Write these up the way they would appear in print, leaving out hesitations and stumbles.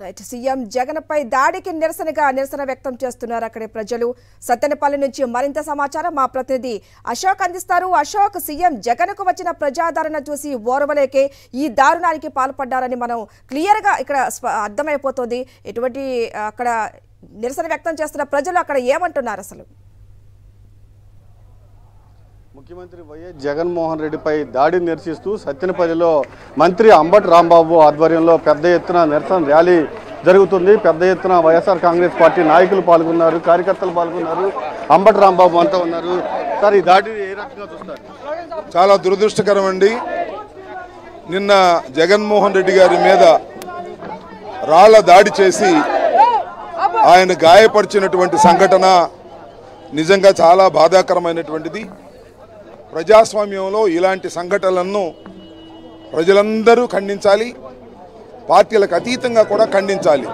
Right CM Jagan పై దాడికి నిరసన వ్యక్తం చేస్తున్నారు అక్కడి ప్రజలు. సత్తెనపల్లి నుంచి మరింత సమాచారం మా ప్రతినిధి అశోక్ అందిస్తారు. అశోక్, సీఎం జగన్ కు వచ్చిన ప్రజాదరణ చూసి ఓర్వలేకే ఈ దారుణానికి పాల్పడ్డారని మనం క్లియర్ గా ఇక్కడ అర్థమైపోతుంది. ఎటువంటి అక్కడ నిరసన వ్యక్తం చేస్తున్న ప్రజలు అక్కడ ఏమంటున్నారు అసలు? ముఖ్యమంత్రి వైఎస్ జగన్మోహన్ రెడ్డిపై దాడిని నిరసిస్తూ సత్తెనపల్లిలో మంత్రి అంబటి రాంబాబు ఆధ్వర్యంలో పెద్ద ఎత్తున నిరసన ర్యాలీ జరుగుతుంది. పెద్ద ఎత్తున వైఎస్ఆర్ కాంగ్రెస్ పార్టీ నాయకులు పాల్గొన్నారు, కార్యకర్తలు పాల్గొన్నారు. అంబటి రాంబాబు అంతా ఉన్నారు. సార్, ఈ దాడిని ఏ రకంగా చూస్తారు? చాలా దురదృష్టకరం అండి. నిన్న జగన్మోహన్ రెడ్డి గారి మీద రాళ్ల దాడి చేసి ఆయన గాయపరిచినటువంటి సంఘటన నిజంగా చాలా బాధాకరమైనటువంటిది. ప్రజాస్వామ్యంలో ఇలాంటి సంఘటనలను ప్రజలందరూ ఖండించాలి, పార్టీలకు అతీతంగా కూడా ఖండించాలి.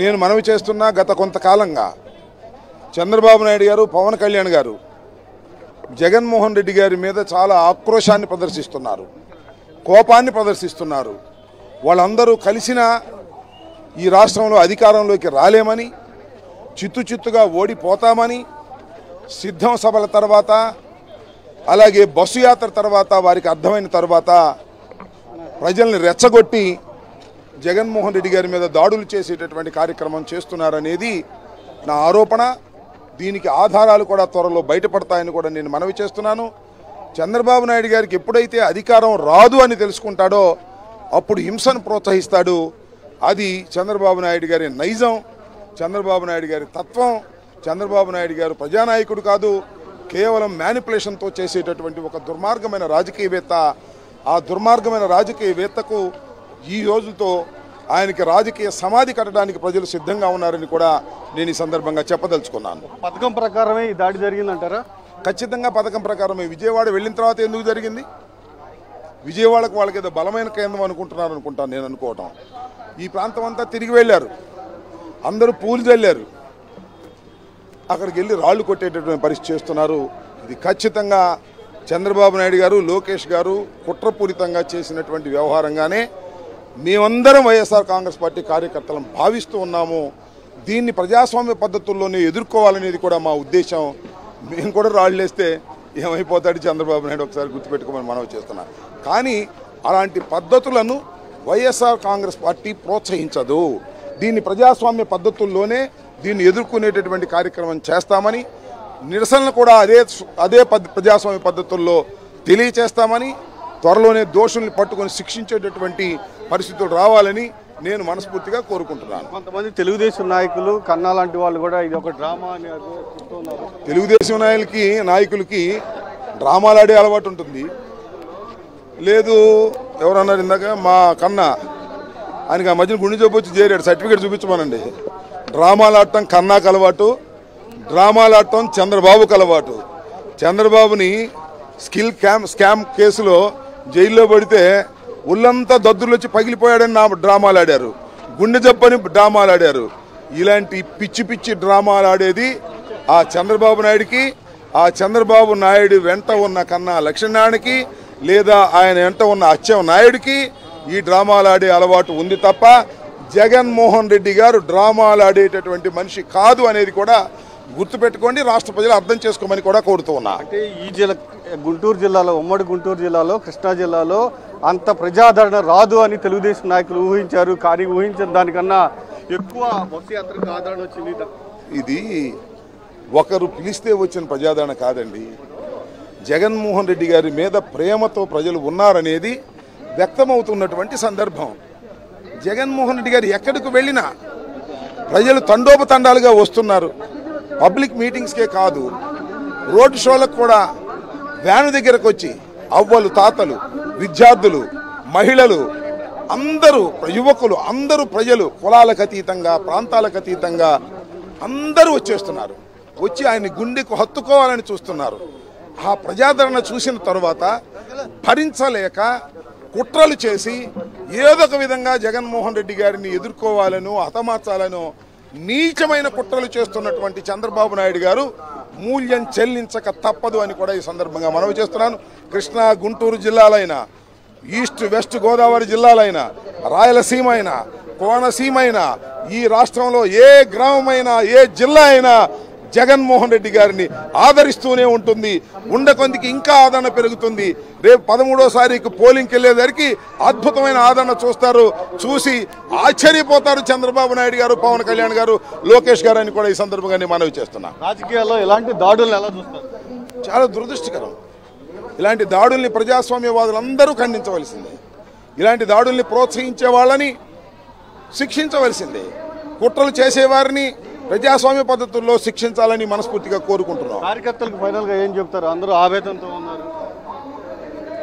నేను మనవి చేస్తున్నా, గత కొంతకాలంగా చంద్రబాబు నాయుడు గారు, పవన్ కళ్యాణ్ గారు జగన్మోహన్ రెడ్డి గారి మీద చాలా ఆక్రోశాన్ని ప్రదర్శిస్తున్నారు, కోపాన్ని ప్రదర్శిస్తున్నారు. వాళ్ళందరూ కలిసినా ఈ రాష్ట్రంలో అధికారంలోకి రాలేమని, చిత్తుగా ఓడిపోతామని, సిద్ధం సభల తర్వాత అలాగే బస్సు యాత్ర తర్వాత వారికి అర్థమైన తర్వాత ప్రజల్ని రెచ్చగొట్టి జగన్మోహన్ రెడ్డి గారి మీద దాడులు చేసేటటువంటి కార్యక్రమం చేస్తున్నారనేది నా ఆరోపణ. దీనికి ఆధారాలు కూడా త్వరలో బయటపడతాయని కూడా నేను మనవి చేస్తున్నాను. చంద్రబాబు నాయుడు గారికి ఎప్పుడైతే అధికారం రాదు అని తెలుసుకుంటాడో అప్పుడు హింసను ప్రోత్సహిస్తాడు. అది చంద్రబాబు నాయుడు గారి నైజం, చంద్రబాబు నాయుడు గారి తత్వం. చంద్రబాబు నాయుడు గారు ప్రజానాయకుడు కాదు, కేవలం మ్యానిపులేషన్తో చేసేటటువంటి ఒక దుర్మార్గమైన రాజకీయవేత్త. ఆ దుర్మార్గమైన రాజకీయవేత్తకు ఈ రోజుతో ఆయనకి రాజకీయ సమాధి కట్టడానికి ప్రజలు సిద్ధంగా ఉన్నారని కూడా నేను ఈ సందర్భంగా చెప్పదలుచుకున్నాను. పథకం ప్రకారమే ఈ దాడి జరిగిందంటారా? ఖచ్చితంగా పథకం ప్రకారమే. విజయవాడ వెళ్ళిన తర్వాత ఎందుకు జరిగింది? విజయవాడకు వాళ్ళకి ఏదో బలమైన కేంద్రం అనుకుంటున్నారు అనుకుంటాను నేను అనుకోవటం. ఈ ప్రాంతం అంతా తిరిగి వెళ్ళారు, అందరూ పూలు చల్లారు, అక్కడికి వెళ్ళి రాళ్లు కొట్టేటటువంటి పరిస్థితి చేస్తున్నారు. ఇది ఖచ్చితంగా చంద్రబాబు నాయుడు గారు, లోకేష్ గారు కుట్రపూరితంగా చేసినటువంటి వ్యవహారంగానే మేమందరం వైఎస్ఆర్ కాంగ్రెస్ పార్టీ కార్యకర్తలను భావిస్తూ ఉన్నాము. దీన్ని ప్రజాస్వామ్య పద్ధతుల్లోనే ఎదుర్కోవాలనేది కూడా మా ఉద్దేశం. మేము కూడా రాళ్ళు వేస్తే ఏమైపోతాడు చంద్రబాబు నాయుడు ఒకసారి గుర్తుపెట్టుకోమని మనవి చేస్తున్నాం. కానీ అలాంటి పద్ధతులను వైఎస్ఆర్ కాంగ్రెస్ పార్టీ ప్రోత్సహించదు. దీన్ని ప్రజాస్వామ్య పద్ధతుల్లోనే దీన్ని ఎదుర్కొనేటటువంటి కార్యక్రమం చేస్తామని, నిరసనలు కూడా అదే ప్రజాస్వామ్య పద్ధతుల్లో తెలియచేస్తామని, త్వరలోనే దోషుల్ని పట్టుకొని శిక్షించేటటువంటి పరిస్థితులు రావాలని నేను మనస్ఫూర్తిగా కోరుకుంటున్నాను. కొంతమంది తెలుగుదేశం నాయకులు, కన్నా లాంటి వాళ్ళు కూడా ఇది ఒక డ్రామా అని చెప్తున్నారు. తెలుగుదేశం నాయకులకి డ్రామాలు ఆడే అలవాటు ఉంటుంది. లేదు, ఎవరన్నారు ఇందాక, మా కన్నా ఆయనకి ఆ మధ్యన గుండె జబ్బు వచ్చి చేరాడు, సర్టిఫికేట్ చూపించమనండి. డ్రామాలు ఆడటం కన్నాకు అలవాటు, డ్రామాలు ఆడటం చంద్రబాబుకు అలవాటు. చంద్రబాబుని స్కామ్ కేసులో జైల్లో పడితే ఒళ్ళంతా దద్దులు వచ్చి పగిలిపోయాడని నా డ్రామాలు ఆడారు, గుండె జబ్బని డ్రామాలు ఆడారు. ఇలాంటి పిచ్చి డ్రామాలు ఆడేది ఆ చంద్రబాబు నాయుడికి, ఆ చంద్రబాబు నాయుడు వెంట ఉన్న కన్నా లక్ష్మణానికి, లేదా ఆయన వెంట ఉన్న అచ్చెం నాయుడికి ఈ డ్రామాలు ఆడే అలవాటు ఉంది తప్ప జగన్మోహన్ రెడ్డి గారు డ్రామాలు ఆడేటటువంటి మనిషి కాదు అనేది కూడా గుర్తుపెట్టుకోండి, రాష్ట్ర ప్రజలు అర్థం చేసుకోమని కూడా కోరుతూ ఉన్నా. అంటే ఈ గుంటూరు జిల్లాలో, ఉమ్మడి గుంటూరు జిల్లాలో, కృష్ణా జిల్లాలో అంత ప్రజాదరణ రాదు అని తెలుగుదేశం నాయకులు ఊహించారు. కానీ ఊహించిన దానికన్నా ఎక్కువ బస్సు యాత్రకు ఆదరణ వచ్చింది. ఇది ఒకరు పిలిస్తే వచ్చిన ప్రజాదరణ కాదండి. జగన్మోహన్ రెడ్డి గారి మీద ప్రేమతో ప్రజలు ఉన్నారనేది వ్యక్తమవుతున్నటువంటి సందర్భం. జగన్మోహన్ రెడ్డి గారు ఎక్కడికి వెళ్ళినా ప్రజలు తండోపతండాలుగా వస్తున్నారు. పబ్లిక్ మీటింగ్స్కే కాదు, రోడ్ షోలకు కూడా వ్యాను దగ్గరకు వచ్చి అవ్వలు, తాతలు, విద్యార్థులు, మహిళలు, అందరూ యువకులు, అందరూ ప్రజలు కులాలకు అతీతంగా, ప్రాంతాలకు అతీతంగా అందరూ వచ్చేస్తున్నారు. వచ్చి ఆయన గుండెకు హత్తుకోవాలని చూస్తున్నారు. ఆ ప్రజాదరణ చూసిన తర్వాత భరించలేక కుట్రలు చేసి ఏదో ఒక విధంగా జగన్మోహన్ రెడ్డి గారిని ఎదుర్కోవాలను, హతమార్చాలను నీచమైన కుట్రలు చేస్తున్నటువంటి చంద్రబాబు నాయుడు గారు మూల్యం చెల్లించక తప్పదు అని కూడా ఈ సందర్భంగా మనవి చేస్తున్నాను. కృష్ణా, గుంటూరు జిల్లాలైన, ఈస్ట్ వెస్ట్ గోదావరి జిల్లాలైన, రాయలసీమ అయినా, కోనసీమైనా ఈ రాష్ట్రంలో ఏ గ్రామమైనా ఏ జిల్లా అయినా జగన్మోహన్ రెడ్డి గారిని ఆదరిస్తూనే ఉంటుంది. ఉండకొందికి ఇంకా ఆదరణ పెరుగుతుంది. రేపు 13వ పోలింగ్కి వెళ్ళేసరికి అద్భుతమైన ఆదరణ చూస్తారు. చూసి ఆశ్చర్యపోతారు చంద్రబాబు నాయుడు గారు, పవన్ కళ్యాణ్ గారు, లోకేష్ గారు అని కూడా ఈ సందర్భంగా నేను మనవి చేస్తున్నా. రాజకీయాల్లో ఇలాంటి దాడులను ఎలా చూస్తారు? చాలా దురదృష్టకరం. ఇలాంటి దాడుల్ని ప్రజాస్వామ్యవాదులందరూ ఖండించవలసిందే. ఇలాంటి దాడుల్ని ప్రోత్సహించే వాళ్ళని శిక్షించవలసిందే. కుట్రలు చేసేవారిని ప్రజాస్వామ్య పద్ధతుల్లో శిక్షించాలని మనస్ఫూర్తిగా కోరుకుంటున్నాం. కార్యకర్తలకు ఫైనల్గా ఏం చెప్తారు? అందరూ ఆవేదనతో ఉన్నారు.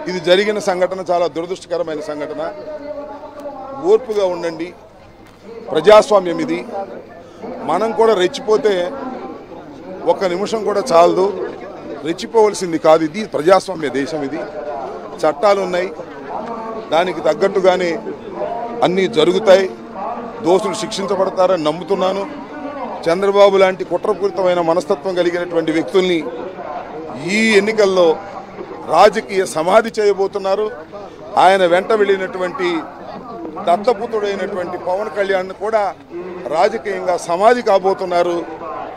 ఇది జరిగిన సంఘటన చాలా దురదృష్టకరమైన సంఘటన. ఓర్పుగా ఉండండి. ప్రజాస్వామ్యం ఇది. మనం కూడా రెచ్చిపోతే ఒక్క నిమిషం కూడా చాలదు. రెచ్చిపోవలసింది కాదు. ఇది ప్రజాస్వామ్య దేశం. ఇది చట్టాలు ఉన్నాయి. దానికి తగ్గట్టుగానే అన్నీ జరుగుతాయి. దోషులు శిక్షించబడతారని నమ్ముతున్నాను. చంద్రబాబు లాంటి కుట్రపూరితమైన మనస్తత్వం కలిగినటువంటి వ్యక్తుల్ని ఈ ఎన్నికల్లో రాజకీయ సమాధి చేయబోతున్నారు. ఆయన వెంట వెళ్ళినటువంటి దత్తపుత్రుడైనటువంటి పవన్ కళ్యాణ్ కూడా రాజకీయంగా సమాధి కాబోతున్నారు.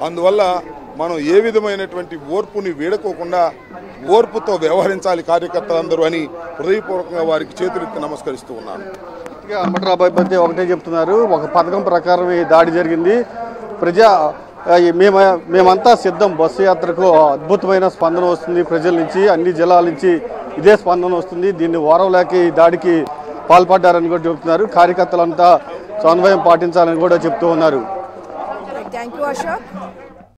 అందువల్ల మనం ఏ విధమైనటువంటి ఓర్పుని వీడకోకుండా ఓర్పుతో వ్యవహరించాలి కార్యకర్తలందరూ అని హృదయపూర్వకంగా వారికి చేతులెత్తి నమస్కరిస్తూ ఉన్నాను. అంబట్రాబాయ్ ఒకటే చెప్తున్నారు, ఒక పథకం ప్రకారం ఈ దాడి జరిగింది. మేమంతా సిద్ధం. బస్సు యాత్రకు అద్భుతమైన స్పందన వస్తుంది ప్రజల నుంచి, అన్ని జిల్లాల నుంచి ఇదే స్పందన వస్తుంది. దీన్ని ఓరవలేక ఈ దాడికి పాల్పడ్డారని కూడా చెబుతున్నారు. కార్యకర్తలంతా సమన్వయం పాటించాలని కూడా చెప్తూ ఉన్నారు. Thank you Ashok.